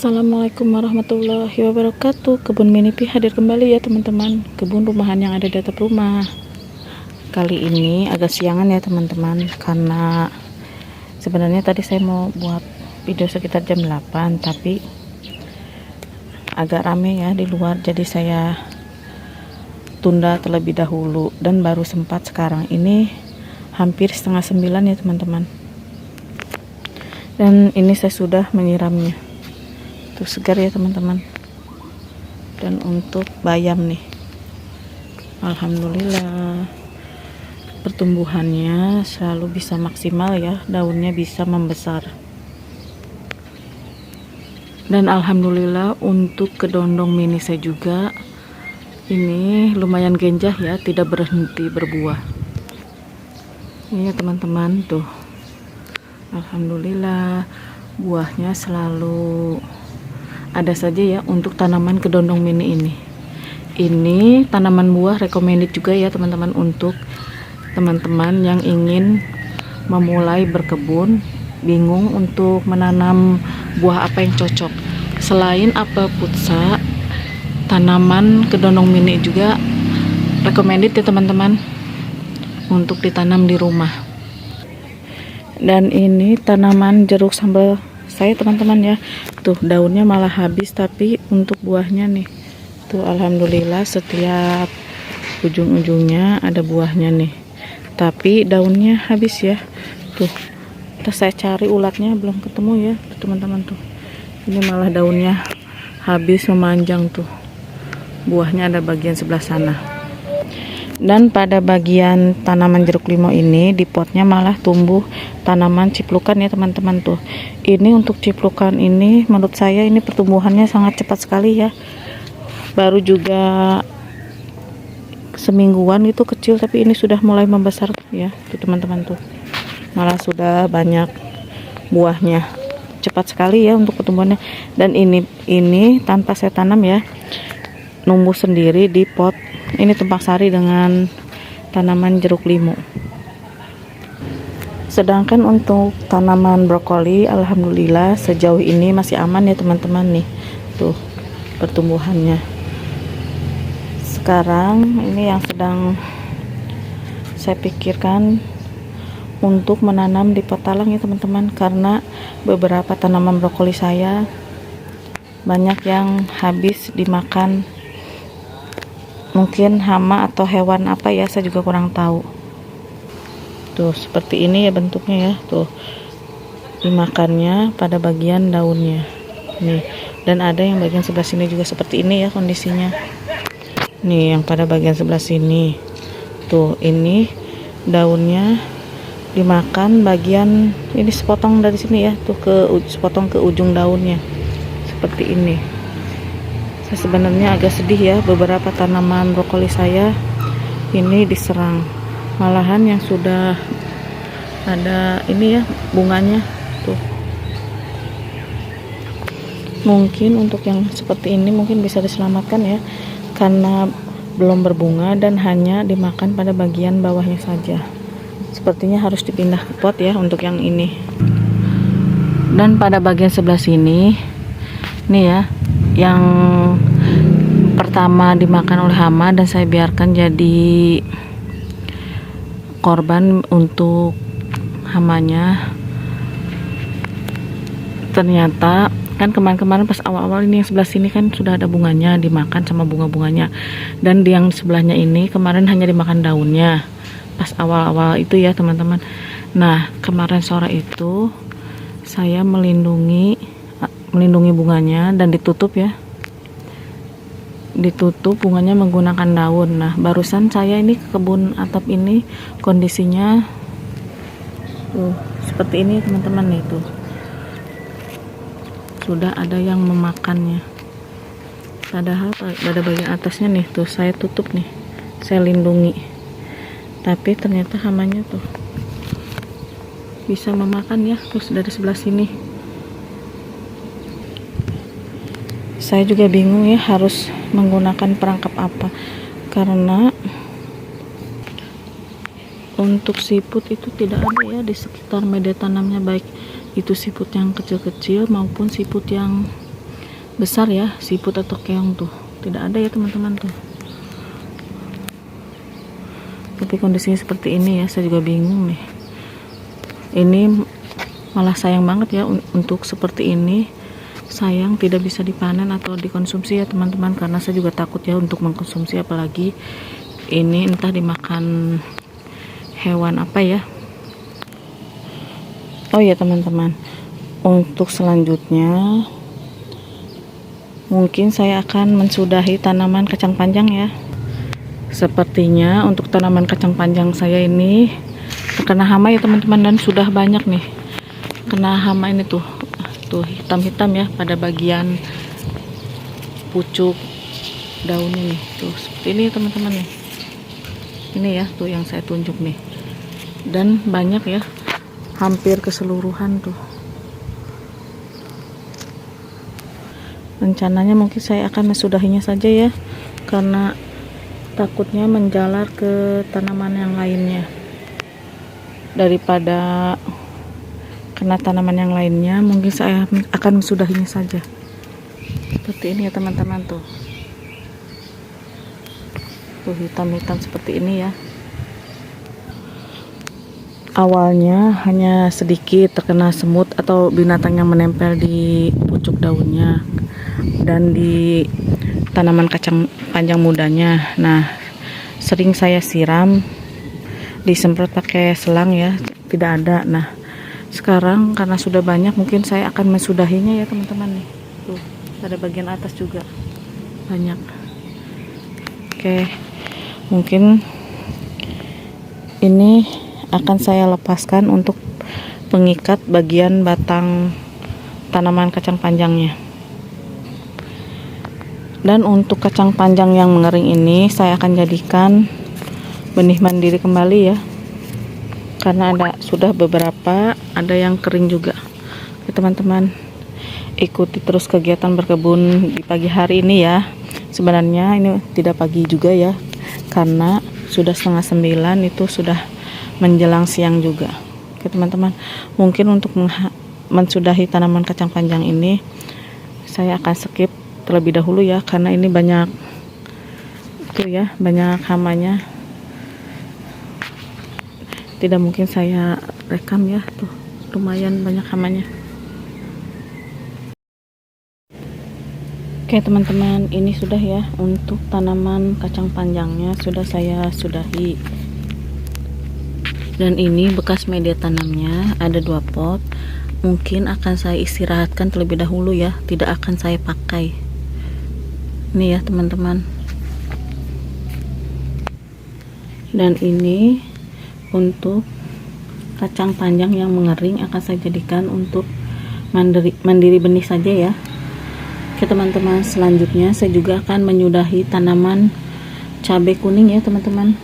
Assalamualaikum warahmatullahi wabarakatuh. Kebun Minipi hadir kembali ya teman-teman. Kebun rumahan yang ada di atap rumah. Kali ini agak siangan ya teman-teman, karena sebenarnya tadi saya mau buat video sekitar jam 8, tapi agak rame ya di luar, jadi saya tunda terlebih dahulu dan baru sempat sekarang ini hampir setengah 9 ya teman-teman. Dan ini saya sudah menyiramnya. Tuh segar ya teman-teman. Dan untuk bayam nih, alhamdulillah pertumbuhannya selalu bisa maksimal ya, daunnya bisa membesar. Dan alhamdulillah untuk kedondong mini saya juga ini lumayan genjah ya, tidak berhenti berbuah. Ini ya teman-teman, tuh alhamdulillah buahnya selalu ada saja ya untuk tanaman kedondong mini ini. Ini tanaman buah recommended juga ya teman-teman, untuk teman-teman yang ingin memulai berkebun, bingung untuk menanam buah apa yang cocok. Selain apel putsa, tanaman kedondong mini juga recommended ya teman-teman untuk ditanam di rumah. Dan ini tanaman jeruk sambal saya teman-teman ya, tuh daunnya malah habis, tapi untuk buahnya nih tuh alhamdulillah setiap ujung-ujungnya ada buahnya nih, tapi daunnya habis ya. Tuh terus saya cari ulatnya belum ketemu ya teman-teman, tuh ini malah daunnya habis memanjang, tuh buahnya ada bagian sebelah sana. Dan pada bagian tanaman jeruk limau ini di potnya malah tumbuh tanaman ciplukan ya teman-teman. Tuh ini untuk ciplukan ini menurut saya ini pertumbuhannya sangat cepat sekali ya, baru juga semingguan itu kecil, tapi ini sudah mulai membesar ya tuh teman-teman. Tuh malah sudah banyak buahnya, cepat sekali ya untuk pertumbuhannya. Dan ini tanpa saya tanam ya, numbuh sendiri di pot. Ini tumpang sari dengan tanaman jeruk limau. Sedangkan untuk tanaman brokoli alhamdulillah sejauh ini masih aman ya teman-teman nih. Tuh pertumbuhannya. Sekarang ini yang sedang saya pikirkan untuk menanam di pot talang ya teman-teman, karena beberapa tanaman brokoli saya banyak yang habis dimakan, mungkin hama atau hewan apa ya, saya juga kurang tahu. Tuh seperti ini ya bentuknya ya, tuh dimakannya pada bagian daunnya nih. Dan ada yang bagian sebelah sini juga seperti ini ya kondisinya nih, yang pada bagian sebelah sini tuh ini daunnya dimakan bagian ini, sepotong dari sini ya, tuh sepotong ke ujung daunnya seperti ini. Saya sebenarnya agak sedih ya, beberapa tanaman brokoli saya ini diserang, malahan yang sudah ada ini ya bunganya tuh. Mungkin untuk yang seperti ini mungkin bisa diselamatkan ya, karena belum berbunga dan hanya dimakan pada bagian bawahnya saja. Sepertinya harus dipindah ke pot ya untuk yang ini. Dan pada bagian sebelah sini nih ya, yang pertama dimakan oleh hama dan saya biarkan jadi korban untuk hamanya. Ternyata kan kemarin-kemarin pas awal-awal ini yang sebelah sini kan sudah ada bunganya, dimakan sama bunga-bunganya. Dan yang sebelahnya ini kemarin hanya dimakan daunnya pas awal-awal itu ya teman-teman. Nah kemarin sore itu saya melindungi bunganya dan ditutup ya, ditutup bunganya menggunakan daun. Nah barusan saya ini ke kebun atap ini kondisinya seperti ini teman-teman nih, tuh sudah ada yang memakannya, padahal pada bagian atasnya nih tuh saya tutup nih, saya lindungi, tapi ternyata hamanya tuh bisa memakan ya. Terus dari sebelah sini saya juga bingung ya harus menggunakan perangkap apa, karena untuk siput itu tidak ada ya di sekitar media tanamnya, baik itu siput yang kecil-kecil maupun siput yang besar ya, siput atau keong tuh tidak ada ya teman-teman tuh. Tapi kondisinya seperti ini ya, saya juga bingung nih. Ini malah sayang banget ya untuk seperti ini, sayang tidak bisa dipanen atau dikonsumsi ya teman-teman, karena saya juga takut ya untuk mengkonsumsi, apalagi ini entah dimakan hewan apa ya. Oh ya teman-teman, untuk selanjutnya mungkin saya akan mensudahi tanaman kacang panjang ya. Sepertinya untuk tanaman kacang panjang saya ini terkena hama ya teman-teman, dan sudah banyak nih kena hama ini tuh hitam-hitam ya pada bagian pucuk daunnya nih tuh, seperti ini teman-teman nih. Ini ya tuh yang saya tunjuk nih, dan banyak ya, hampir keseluruhan tuh. Rencananya mungkin saya akan mensudahinya saja ya, karena takutnya menjalar ke tanaman yang lainnya. Daripada kena tanaman yang lainnya, mungkin saya akan mensudahinya saja. Seperti ini ya teman-teman tuh. Tuh hitam-hitam seperti ini ya. Awalnya hanya sedikit terkena semut atau binatang yang menempel di pucuk daunnya dan di tanaman kacang panjang mudanya. Nah, sering saya siram, disemprot pakai selang ya, tidak ada. Nah, sekarang karena sudah banyak, mungkin saya akan mensudahinya ya teman-teman nih. Tuh, pada bagian atas juga banyak. Oke, mungkin ini akan saya lepaskan untuk pengikat bagian batang tanaman kacang panjangnya. Dan untuk kacang panjang yang mengering ini saya akan jadikan benih mandiri kembali ya, karena sudah beberapa ada yang kering juga. Oke teman-teman, ikuti terus kegiatan berkebun di pagi hari ini ya. Sebenarnya ini tidak pagi juga ya, karena sudah 8:30, itu sudah menjelang siang juga. Oke teman-teman, mungkin untuk mensudahi tanaman kacang panjang ini saya akan skip terlebih dahulu ya, karena ini banyak tuh ya, banyak hamanya. Tidak mungkin saya rekam ya, tuh lumayan banyak hamanya. Oke teman-teman, ini sudah ya, untuk tanaman kacang panjangnya sudah saya sudahi. Dan ini bekas media tanamnya, ada 2 pot. Mungkin akan saya istirahatkan terlebih dahulu ya, tidak akan saya pakai. Ini ya teman-teman. Dan ini untuk kacang panjang yang mengering akan saya jadikan untuk mandiri benih saja ya. Oke teman-teman, selanjutnya saya juga akan menyudahi tanaman cabai kuning ya teman-teman.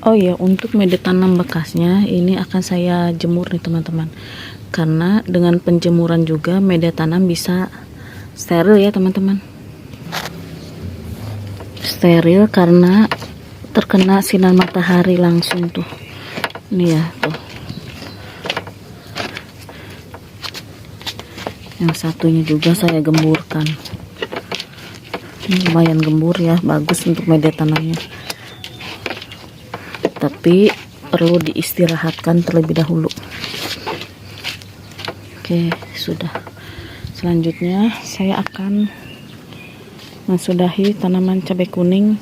Oh ya, untuk media tanam bekasnya ini akan saya jemur nih teman-teman, karena dengan penjemuran juga media tanam bisa steril ya teman-teman. Steril karena terkena sinar matahari langsung tuh. Ini ya tuh. Yang satunya juga saya gemburkan. Ini lumayan gembur ya, bagus untuk media tanamnya. Tapi perlu diistirahatkan terlebih dahulu. Oke, sudah. Selanjutnya saya akan mensudahi tanaman cabai kuning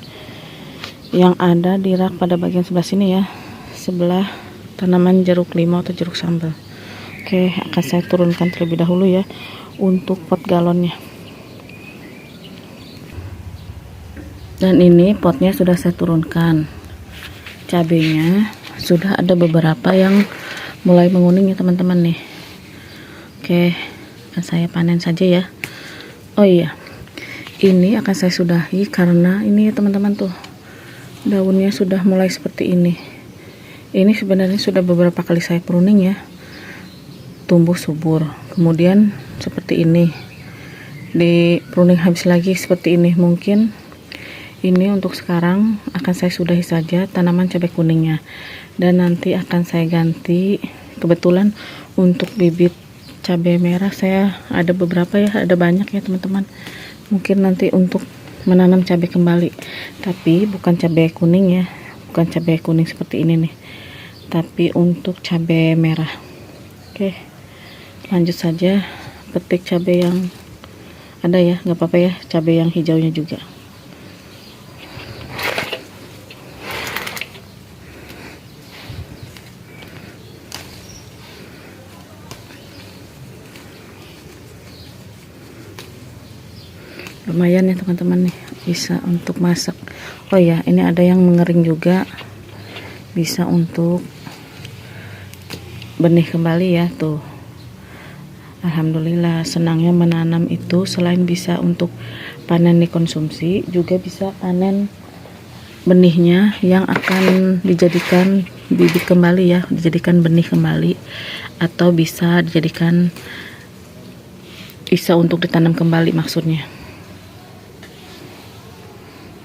yang ada di rak pada bagian sebelah sini ya, sebelah tanaman jeruk limau atau jeruk sambal. Oke, akan saya turunkan terlebih dahulu ya untuk pot galonnya. Dan ini potnya sudah saya turunkan. Cabenya sudah ada beberapa yang mulai menguning ya teman-teman nih. Oke, akan saya panen saja ya. Oh iya, ini akan saya sudahi karena ini ya teman-teman tuh, daunnya sudah mulai seperti ini. Ini sebenarnya sudah beberapa kali saya pruning ya, tumbuh subur. Kemudian seperti ini, di pruning habis lagi seperti ini. Mungkin ini untuk sekarang akan saya sudahi saja tanaman cabai kuningnya, dan nanti akan saya ganti. Kebetulan untuk bibit cabai merah saya ada beberapa ya, ada banyak ya teman-teman. Mungkin nanti untuk menanam cabai kembali, tapi bukan cabai kuning ya, bukan cabai kuning seperti ini nih, tapi untuk cabai merah. Oke, lanjut saja petik cabai yang ada ya, nggak apa-apa ya, cabai yang hijaunya juga. Lumayan ya teman-teman nih, bisa untuk masak. Oh ya, ini ada yang mengering juga, bisa untuk benih kembali ya tuh. Alhamdulillah, senangnya menanam itu selain bisa untuk panen dikonsumsi, juga bisa panen benihnya yang akan dijadikan bibit kembali ya, dijadikan benih kembali, atau bisa dijadikan, bisa untuk ditanam kembali maksudnya.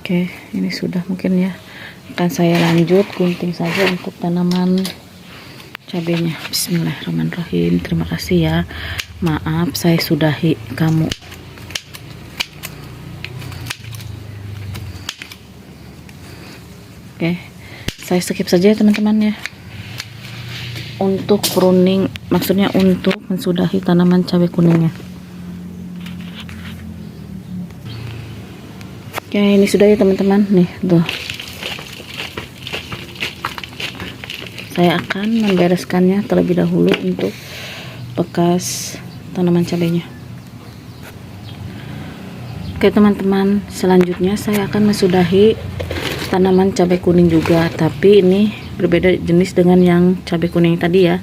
Oke, ini sudah mungkin ya. Akan saya lanjut gunting saja untuk tanaman cabenya. Bismillahirrahmanirrahim. Terima kasih ya. Maaf saya sudahi kamu. Oke, saya skip saja ya teman-teman ya. Untuk pruning, maksudnya untuk mensudahi tanaman cabai kuningnya. Oke, ini sudah ya teman-teman nih tuh. Saya akan membereskannya terlebih dahulu untuk bekas tanaman cabainya. Oke teman-teman, selanjutnya saya akan mensudahi tanaman cabai kuning juga, tapi ini berbeda jenis dengan yang cabai kuning tadi ya.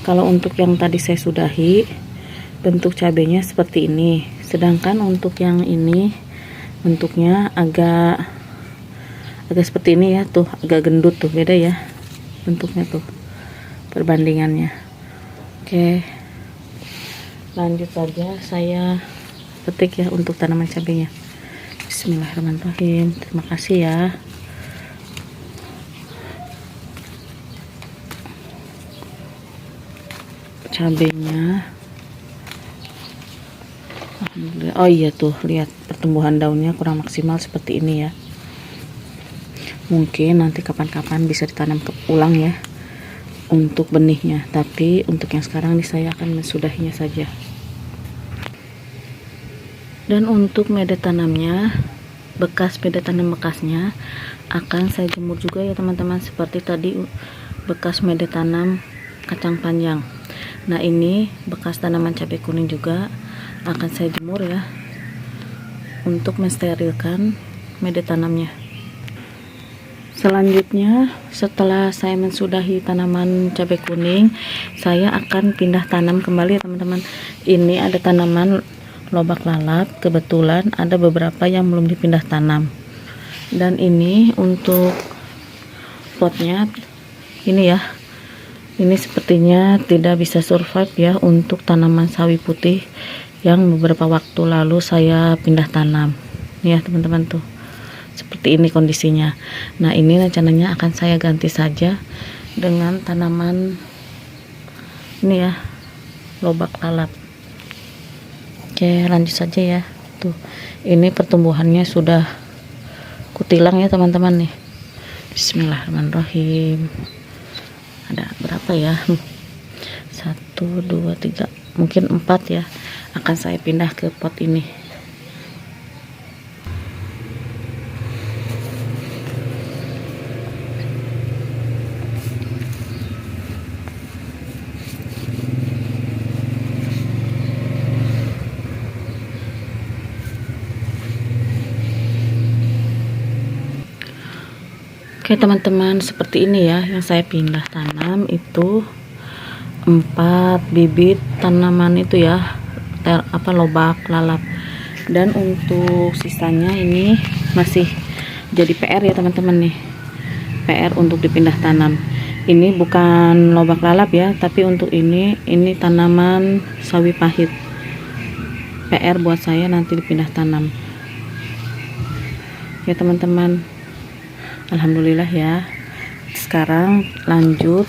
Kalau untuk yang tadi saya sudahi, bentuk cabenya seperti ini, sedangkan untuk yang ini bentuknya agak seperti ini ya, tuh agak gendut tuh, beda ya bentuknya tuh perbandingannya. Oke, lanjut saja saya petik ya untuk tanaman cabenya. Bismillahirrahmanirrahim. Terima kasih ya. Cabenya, oh iya tuh, lihat pertumbuhan daunnya kurang maksimal seperti ini ya. Mungkin nanti kapan-kapan bisa ditanam ulang ya untuk benihnya, tapi untuk yang sekarang ini saya akan mensudahinya saja. Dan untuk media tanamnya, bekas media tanam bekasnya akan saya jemur juga ya teman-teman, seperti tadi bekas media tanam kacang panjang. Nah, ini bekas tanaman cabai kuning juga akan saya jemur ya, untuk mensterilkan media tanamnya. Selanjutnya, setelah saya mensudahi tanaman cabai kuning, saya akan pindah tanam kembali ya teman-teman. Ini ada tanaman lobak lalap, kebetulan ada beberapa yang belum dipindah tanam. Dan ini untuk potnya ini ya, ini sepertinya tidak bisa survive ya untuk tanaman sawi putih yang beberapa waktu lalu saya pindah tanam. Nih ya teman-teman tuh, seperti ini kondisinya. Nah, ini rencananya akan saya ganti saja dengan tanaman ini ya, lobak lalap. Oke, lanjut saja ya. Tuh, ini pertumbuhannya sudah kutilang ya teman-teman nih. Bismillahirrahmanirrahim. Ada berapa ya? 1, 2, 3, mungkin 4 ya. Akan saya pindah ke pot ini. Oke teman-teman, seperti ini ya yang saya pindah tanam, itu 4 bibit tanaman itu ya, lobak lalap. Dan untuk sisanya ini masih jadi PR ya teman-teman nih, PR untuk dipindah tanam. Ini bukan lobak lalap ya, tapi untuk ini tanaman sawi pahit, PR buat saya nanti dipindah tanam ya teman-teman. Alhamdulillah ya. Sekarang lanjut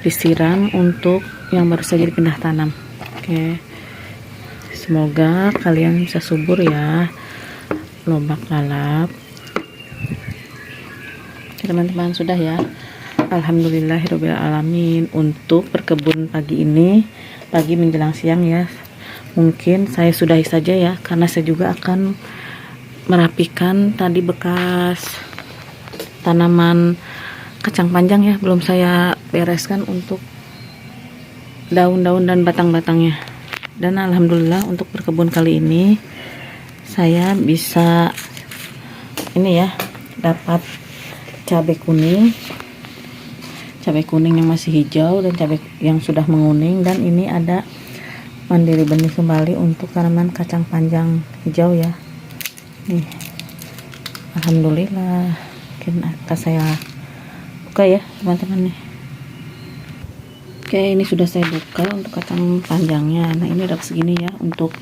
disiram untuk yang baru saja dipindah tanam. Oke, semoga kalian bisa subur ya, lobak lalap. Teman-teman, sudah ya. Alhamdulillahirobbilalamin. Untuk berkebun pagi ini, pagi menjelang siang ya, mungkin saya sudahi saja ya, karena saya juga akan merapikan tadi bekas tanaman kacang panjang ya, belum saya bereskan untuk daun-daun dan batang-batangnya. Dan alhamdulillah untuk berkebun kali ini saya bisa ini ya, dapat cabai kuning yang masih hijau dan cabai yang sudah menguning, dan ini ada mandiri benih kembali untuk tanaman kacang panjang hijau ya. Nih, alhamdulillah. Mungkin akan saya buka ya teman-teman nih. Oke, ini sudah saya buka untuk kacang panjangnya. Nah, ini udah segini ya untuk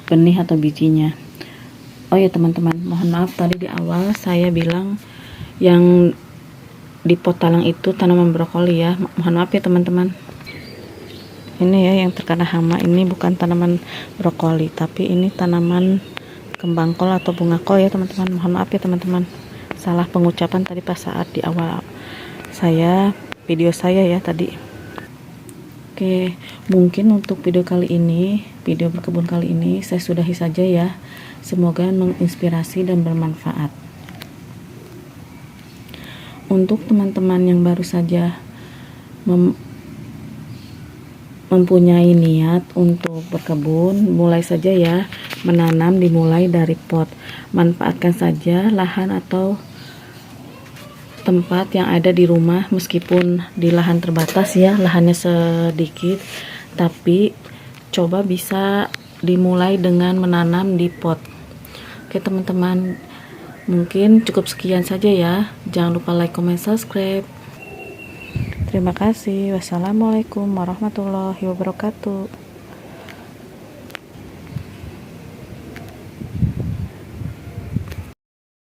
benih atau bijinya. Oh ya teman-teman, mohon maaf tadi di awal saya bilang yang di pot talang itu tanaman brokoli ya. Mohon maaf ya teman-teman. Ini ya yang terkena hama, ini bukan tanaman brokoli, tapi ini tanaman kembang kol atau bunga kol ya teman-teman. Mohon maaf ya teman-teman, salah pengucapan tadi pas saat di awal video saya ya tadi. Oke, mungkin untuk video berkebun kali ini saya sudahi saja ya. Semoga menginspirasi dan bermanfaat. Untuk teman-teman yang baru saja mempunyai niat untuk berkebun, mulai saja ya menanam, dimulai dari pot. Manfaatkan saja lahan atau tempat yang ada di rumah, meskipun di lahan terbatas ya, lahannya sedikit, tapi coba bisa dimulai dengan menanam di pot. Oke teman-teman, mungkin cukup sekian saja ya. Jangan lupa like, comment, subscribe. Terima kasih. Wassalamualaikum warahmatullahi wabarakatuh.